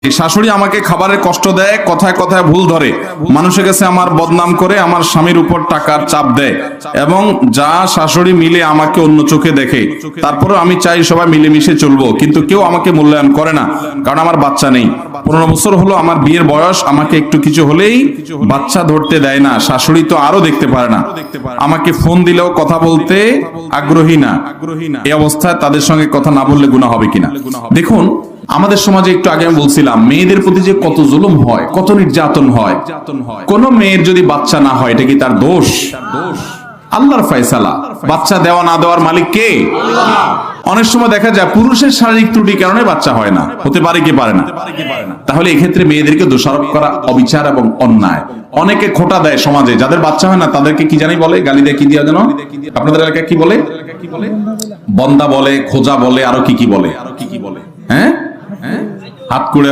শাশুড়ি আমাকে খাবারের কষ্ট দেয়, কথায় কথায় ভুল ধরে, মানুষের কাছে আমার বদনাম করে, আমার স্বামীর উপর টাকার চাপ দেয়, এবং যা শাশুড়ি মিলে আমাকে অন্য চোখে দেখে। তারপরে আমি চাই সবাই মিলেমিশে চলবো, কিন্তু কেউ আমাকে মূল্যায়ন করে না, কারণ আমার বাচ্চা নেই। 15 বছর হলো আমার বিয়ের বয়স, আমাকে একটু কিছু হলেই বাচ্চা ধরতে দেয় না, শাশুড়ি তো আরো দেখতে পারে না, আমাকে ফোন দিলেও কথা বলতে আগ্রহী না। এই অবস্থায় তাদের সঙ্গে কথা না বললে গুনাহ হবে কিনা? দেখুন, আমাদের সমাজে একটু আগে আমি বলছিলাম, মেয়েদের প্রতি যে কত জুলুম হয়, কত নির্যাতন হয়। কোন মেয়ের যদি বাচ্চা না হয়, এটা কি তার দোষ? আল্লাহর ফয়সালা। বাচ্চা দেওয়া না দেওয়ার মালিক কে? অনেক সময় দেখা যায় পুরুষের শারীরিক ত্রুটির কারণে বাচ্চা হয় না, হতে পারে কি পারে না? তাহলে এক্ষেত্রে মেয়েদেরকে দোষারোপ করা অবিচার এবং অন্যায়। অনেকে খোঁটা দেয় সমাজে, যাদের বাচ্চা হয় না তাদেরকে কি জানি বলে, গালি দেয়, কি দিয়া যেন আপনাদের এলাকায় কি বলে, বন্দা বলে, খোঁজা বলে, আরো কি কি বলে, হ্যাঁ, হাত কুড়ে